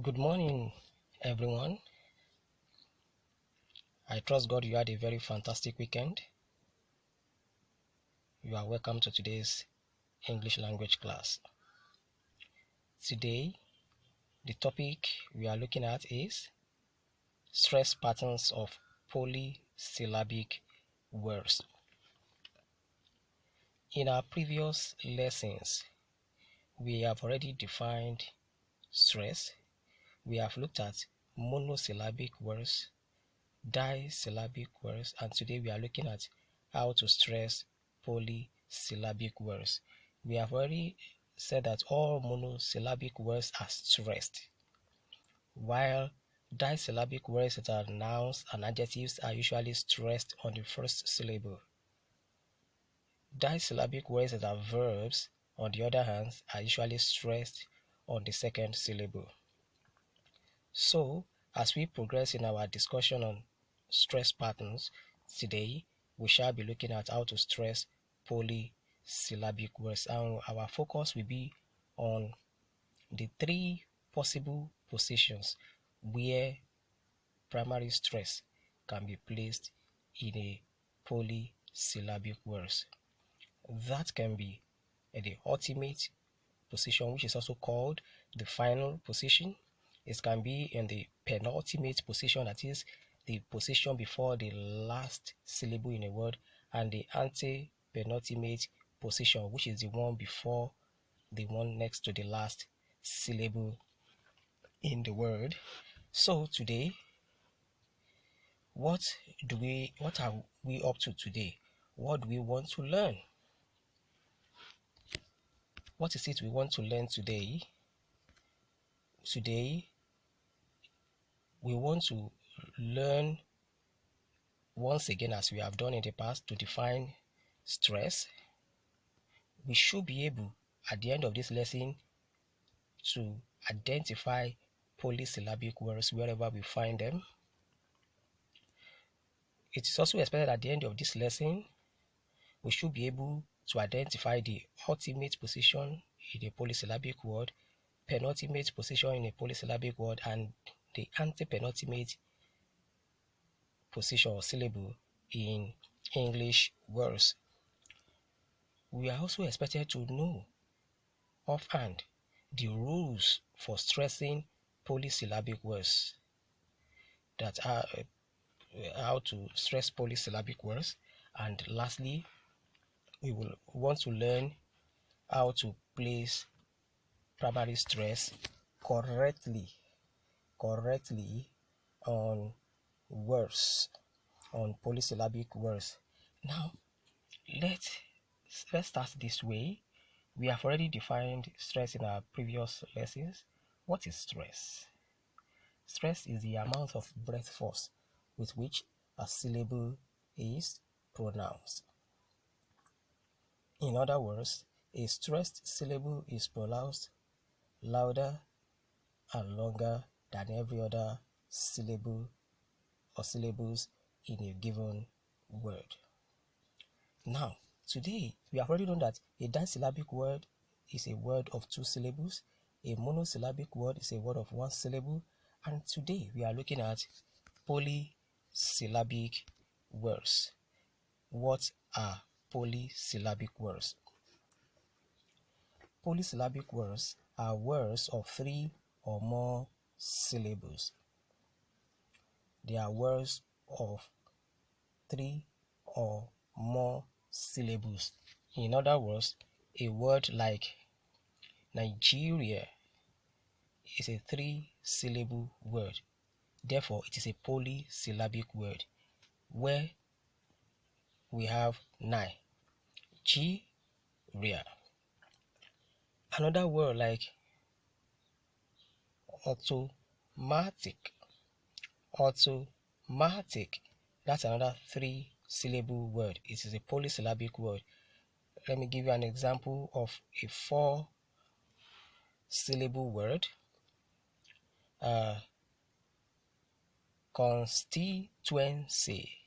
Good morning, everyone. I trust God you had a very fantastic weekend. You are welcome to today's English language class. Today, the topic we are looking at is stress patterns of polysyllabic words. In our previous lessons, we have already defined stress. We have looked at monosyllabic words, disyllabic words, and today we are looking at how to stress polysyllabic words. We have already said that all monosyllabic words are stressed, while disyllabic words that are nouns and adjectives are usually stressed on the first syllable. Disyllabic words that are verbs, on the other hand, are usually stressed on the second syllable. So, as we progress in our discussion on stress patterns, today we shall be looking at how to stress polysyllabic words, and our focus will be on the three possible positions where primary stress can be placed in a polysyllabic words. That can be at the ultimate position, which is also called the final position. It can be in the penultimate position, that is the position before the last syllable in a word, and the antepenultimate position, which is the one before the one next to the last syllable in the word. So today, what are we up to today? What do we want to learn? What is it we want to learn today? Today, we want to learn once again, as we have done in the past, to define stress. We should be able, at the end of this lesson, to identify polysyllabic words wherever we find them. It is also expected at the end of this lesson, we should be able to identify the ultimate position in a polysyllabic word, penultimate position in a polysyllabic word, and the antepenultimate position or syllable in English words. We are also expected to know offhand the rules for stressing polysyllabic words, that are how to stress polysyllabic words. And lastly, we will want to learn how to place primary stress correctly on words, on polysyllabic words. Now, let's start this way. We have already defined stress in our previous lessons. What is stress? Stress is the amount of breath force with which a syllable is pronounced. In other words, a stressed syllable is pronounced louder and longer than every other syllable or syllables in a given word. Now, today, we have already known that a disyllabic word is a word of two syllables, a monosyllabic word is a word of one syllable, and today we are looking at polysyllabic words. What are polysyllabic words? Polysyllabic words are words of three or more syllables. They are words of three or more syllables. In other words, a word like Nigeria is a three-syllable word. Therefore, it is a polysyllabic word where we have nine. Nigeria. Another word like automatic. Automatic. That's another three-syllable word. It is a polysyllabic word. Let me give you an example of a four-syllable word. Constituency.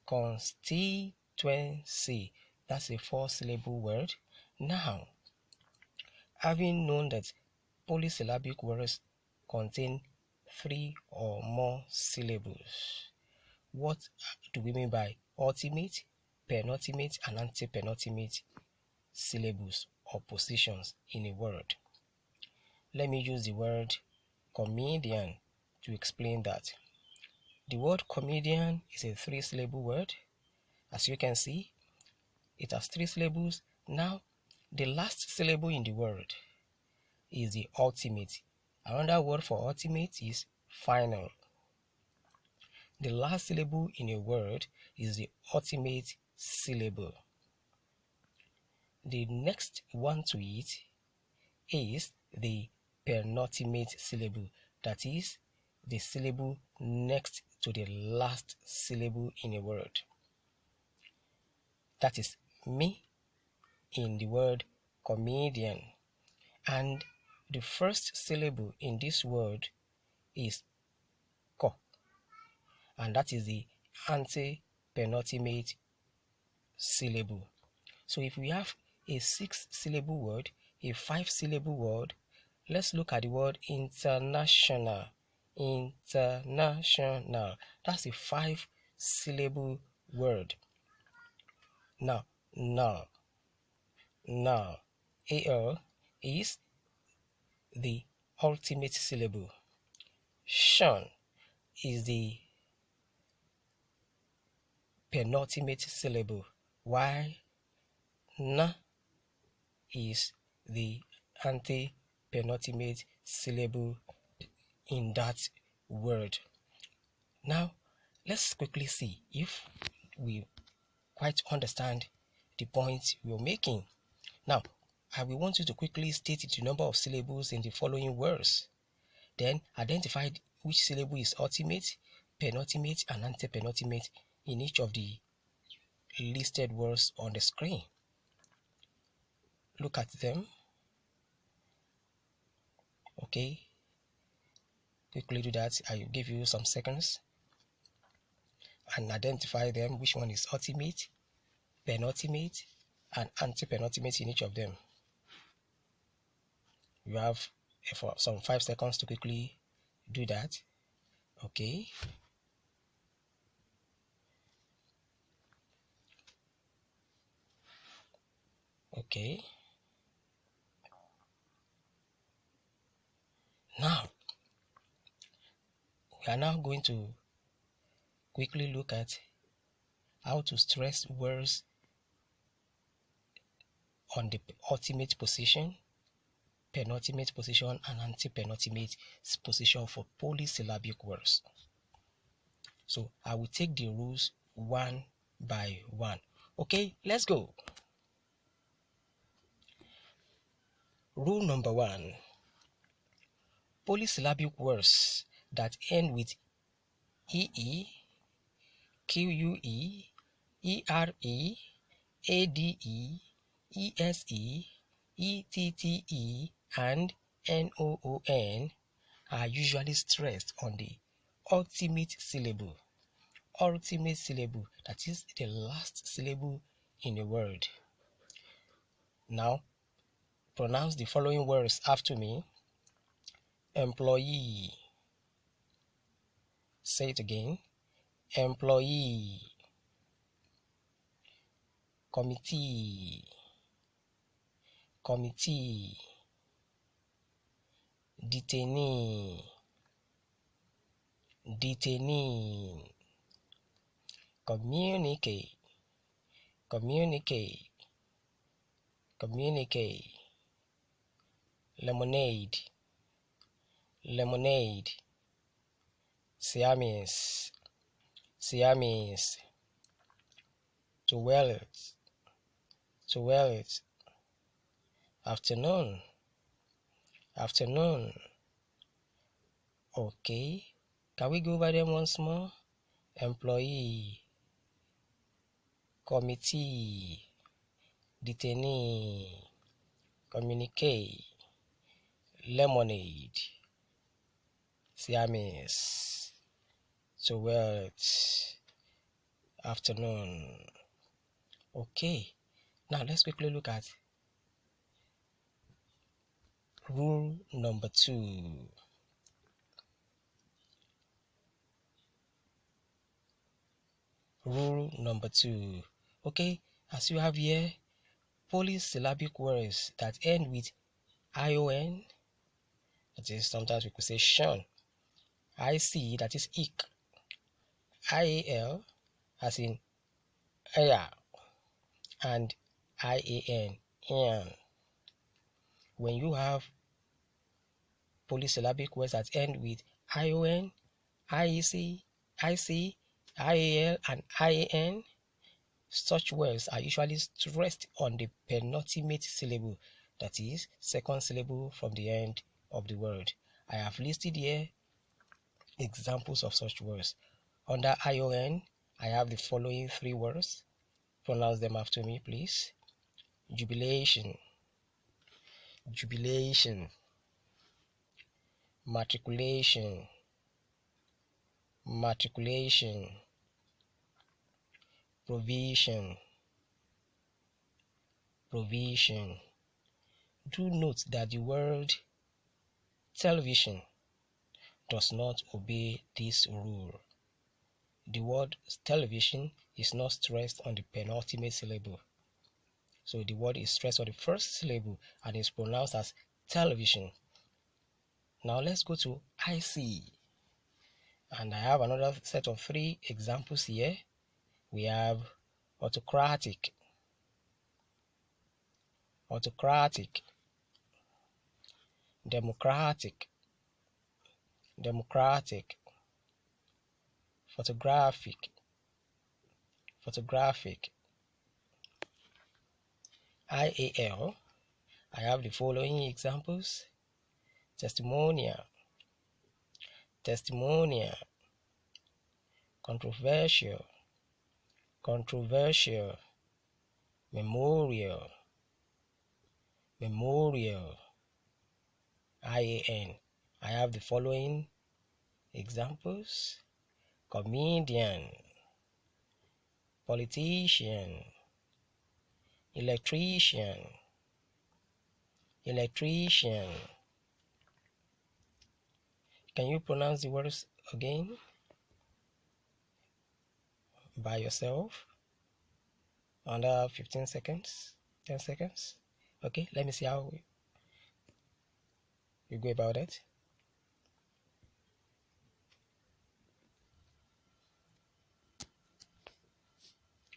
Constituency. That's a four-syllable word. Now, having known that polysyllabic words contain 3 or more syllables. What do we mean by ultimate, penultimate, and antepenultimate syllables or positions in a word? Let me use the word comedian to explain that. The word comedian is a 3-syllable word. As you can see, it has 3 syllables. Now, the last syllable in the word is the ultimate. Another word for ultimate is final. The last syllable in a word is the ultimate syllable. The next one to it is the penultimate syllable. That is the syllable next to the last syllable in a word. That is me in the word comedian. And the first syllable in this word is ko, and that is the antepenultimate syllable. So if we have a 6-syllable word, a 5-syllable word, let's look at the word international. International. That's a 5-syllable word. Now, AL is the ultimate syllable. Shun is the penultimate syllable, while na is the antepenultimate syllable in that word. Now, let's quickly see if we quite understand the point we're making. Now, I will want you to quickly state the number of syllables in the following words. Then identify which syllable is ultimate, penultimate, and antepenultimate in each of the listed words on the screen. Look at them. Okay. Quickly do that. I will give you some seconds and identify them, which one is ultimate, penultimate, and antepenultimate in each of them. You have for some 5 seconds to quickly do that. Okay. Okay. Now, we are now going to quickly look at how to stress words on the ultimate position, penultimate position, and antepenultimate position for polysyllabic words. So I will take the rules one by one. Okay, let's go. Rule number 1. Polysyllabic words that end with EE, QUE, ERE, ADE, ESE, ETTE, and NOON are usually stressed on the ultimate syllable. Ultimate syllable, that is the last syllable in a word. Now, pronounce the following words after me. Employee. Say it again. Employee. Committee. Committee. Detainee. Detainee. Communicate. Communicate. Communicate. Lemonade. Lemonade. Siamese. Siamese. Toilet. Toilet. Afternoon. Afternoon. Okay. Can we go over them once more? Employee. Committee. Detainee. Communicate. Lemonade. Siamese. Toilet. Afternoon. Okay. Now let's quickly look at rule number 2. Rule number 2. Okay, as you have here, polysyllabic words that end with ion, that is, sometimes we could say shun, ic, that is ik, ial, as in air, and ian, ian. When you have polysyllabic words that end with ion, iec, ic, ial, and ian, such words are usually stressed on the penultimate syllable, that is, second syllable from the end of the word. I have listed here examples of such words. Under ion, I have the following 3 words. Pronounce them after me, please. Jubilation, jubilation, matriculation, matriculation, provision, provision. Do note that the word television does not obey this rule. The word television is not stressed on the penultimate syllable. So the word is stressed on the first syllable and is pronounced as television. Now let's go to IC. And I have another set of 3 examples here. We have autocratic, autocratic, democratic, democratic, photographic, photographic. IAL, I have the following examples: testimonial, testimonial, controversial, controversial, memorial, memorial. IAN, I have the following examples: comedian, politician, electrician, electrician. Can you pronounce the words again by yourself under 15 seconds, 10 seconds? Okay, let me see how you go about it.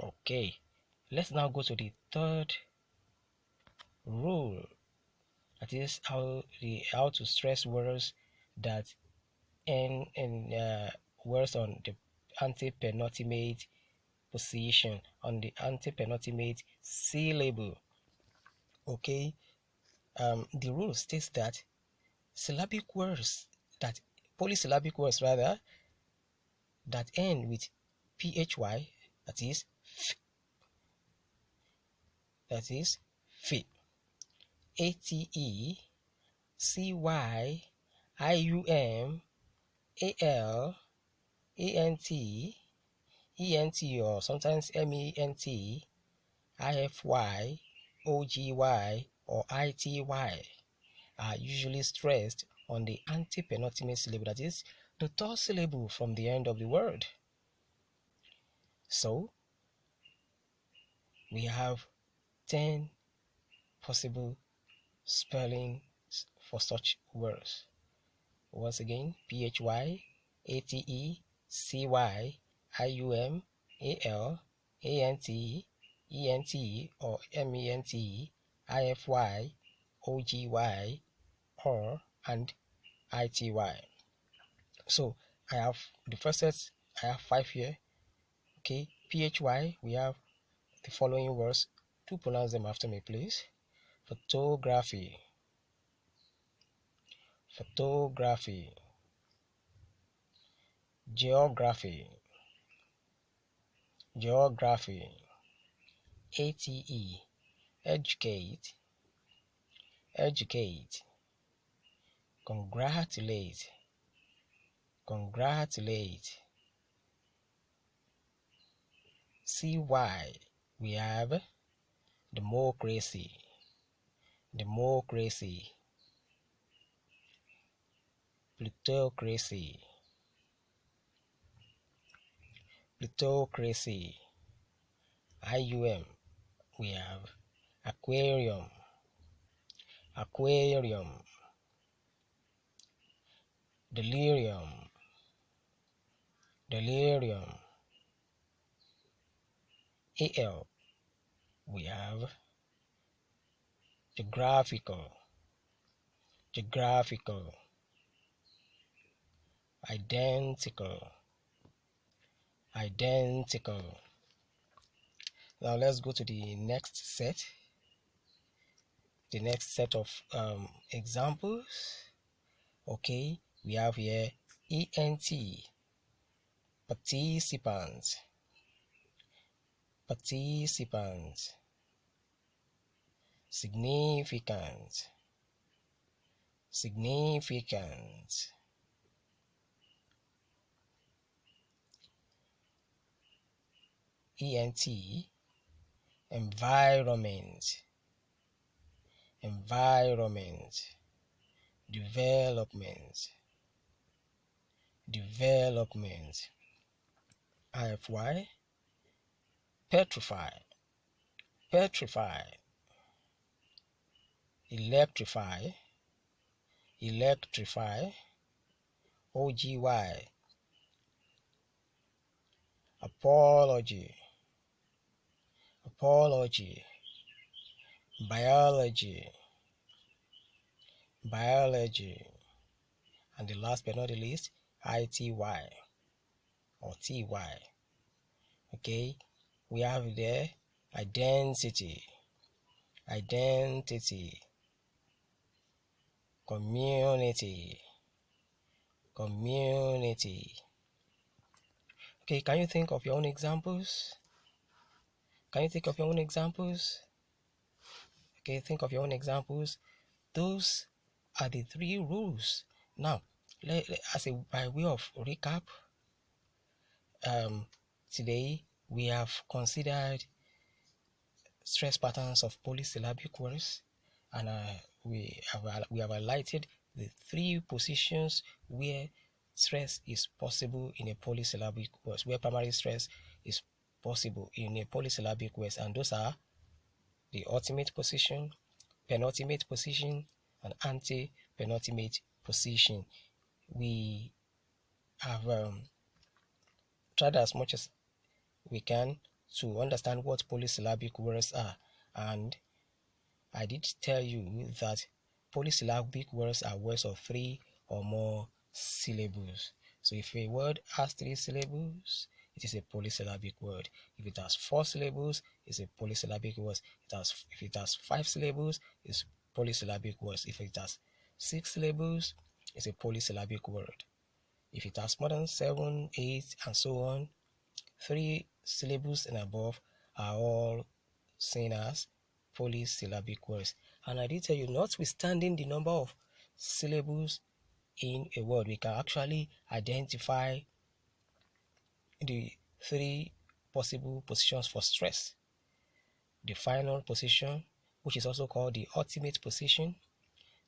Okay, let's now go to the 3rd rule. That is how to stress words that end in words on the antepenultimate position, on the antepenultimate syllable. Okay, the rule states that syllabic words, that polysyllabic words rather, that end with phy, that is f, that is f, ate, cy, ium, al, ant, ent, or sometimes ment, ify, ogy, or ity are usually stressed on the antepenultimate syllable, that is the 3rd syllable from the end of the word. So we have 10 possible spellings for such words. Once again, phy, ate, cy, ium, al, ant, ent, or ment, ify, ogy, or, and ity. So I have the first set, I have 5 here. Okay, phy, we have the following words. Do pronounce them after me, please. Photography, photography, geography, geography, ate, educate, educate, congratulate, congratulate. Cy, we have democracy, democracy, plutocracy, plutocracy. IUM, we have aquarium, delirium, AL, we have geographical, identical. Now let's go to the next set. The next set of examples. Okay, we have here ENT, participants, significant, ENT, environment, development, IFY, petrify, electrify, OGY, apology, biology, and the last but not the least, ITY or TY. Okay, we have there identity, community. Okay, can you think of your own examples? Okay, think of your own examples. Those are the 3 rules. Now, by way of recap, today we have considered stress patterns of polysyllabic words, and we have highlighted the 3 positions where stress is possible in a polysyllabic words, where primary stress is possible in a polysyllabic words, and those are the ultimate position, penultimate position, and anti-penultimate position. We have tried as much as we can to understand what polysyllabic words are, and I did tell you that polysyllabic words are words of 3 or more syllables. So if a word has 3 syllables, it is a polysyllabic word. If it has 4 syllables, it's a polysyllabic word. If it has 5 syllables, it's polysyllabic words. If it has 6 syllables, it's a polysyllabic word. If it has more than 7, 8, and so on, 3 syllables and above are all seen as polysyllabic words. And I did tell you, notwithstanding the number of syllables in a word, we can actually identify the 3 possible positions for stress. The final position, which is also called the ultimate position.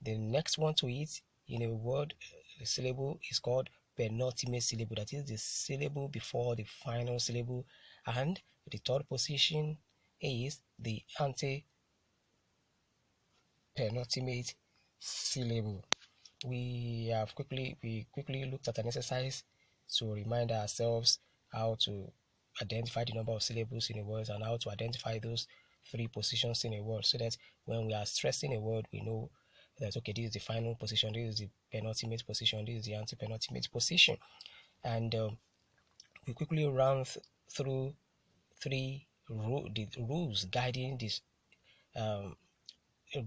The next one to it in a word, the syllable, is called penultimate syllable. That is the syllable before the final syllable. And the third position is the anti-penultimate syllable. We quickly looked at an exercise to remind ourselves how to identify the number of syllables in a word and how to identify those 3 positions in a word, so that when we are stressing a word, we know that, okay, this is the final position, this is the penultimate position, this is the anti-penultimate position. And we quickly ran through the rules guiding this,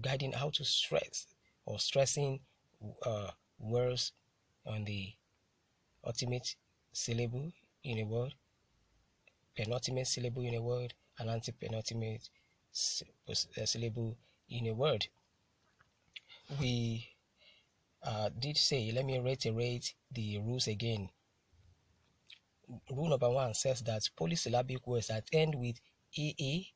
guiding how to stress or stressing words on the ultimate syllable in a word, penultimate syllable in a word, and anti-penultimate syllable in a word. We did say, let me reiterate the rules again. Rule number 1 says that polysyllabic words that end with AA,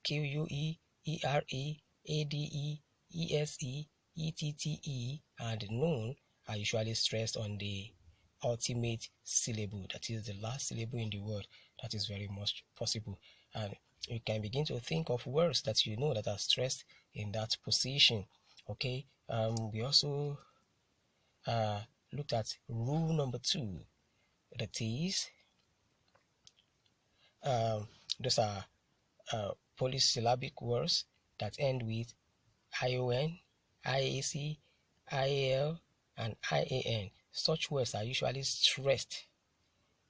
QUE, ERE, ADE, ESE, ETTE, and NOON are usually stressed on the ultimate syllable, that is the last syllable in the word. That is very much possible. And you can begin to think of words that you know that are stressed in that position. Okay. We also looked at rule number 2, that is those are polysyllabic words that end with ION, IAC, IAL, and IAN. Such words are usually stressed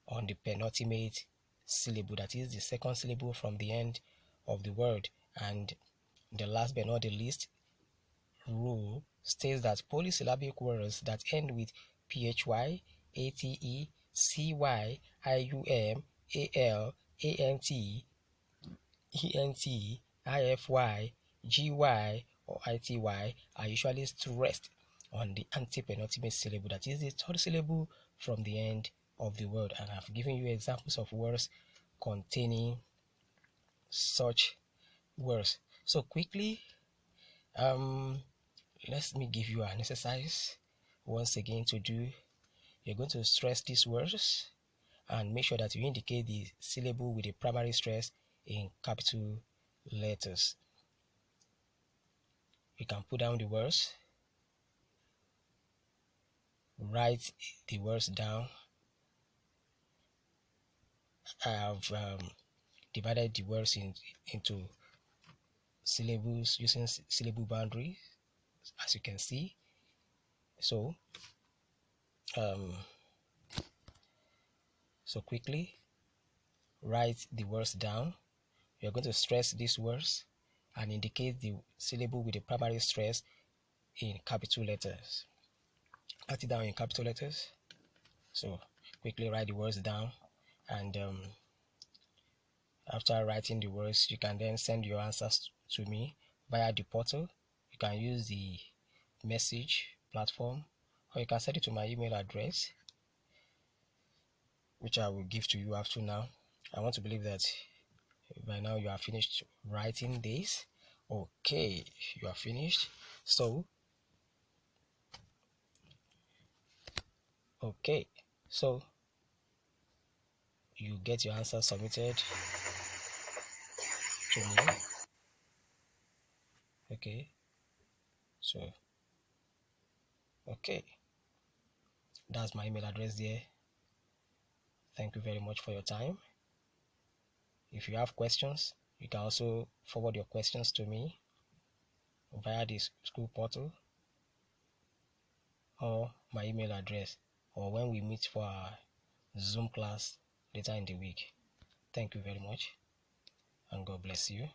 on the penultimate syllable, that is the second syllable from the end of the word. And the last but not the least rule states that polysyllabic words that end with PHY, ATE, CY, IUM, AL, ANT, ENT, IFY, GY, or ITY are usually stressed on the antepenultimate syllable, that is the third syllable from the end of the word. And I've given you examples of words containing such words. So quickly, let me give you an exercise once again to do. You're going to stress these words and make sure that you indicate the syllable with the primary stress in capital letters. You can put down the words, write the words down. I have divided the words into syllables using syllable boundaries, as you can see. So quickly write the words down. You're going to stress these words and indicate the syllable with the primary stress in capital letters. Write it down in capital letters. So quickly write the words down, and after writing the words, you can then send your answers to me via the portal. You can use the message platform, or you can send it to my email address, which I will give to you after now. I want to believe that by now you are finished writing this. Okay, you are finished. So you get your answer submitted to me. Okay, that's my email address there. Thank you very much for your time. If you have questions, you can also forward your questions to me via the school portal or my email address, or when we meet for our Zoom class later in the week. Thank you very much, and God bless you.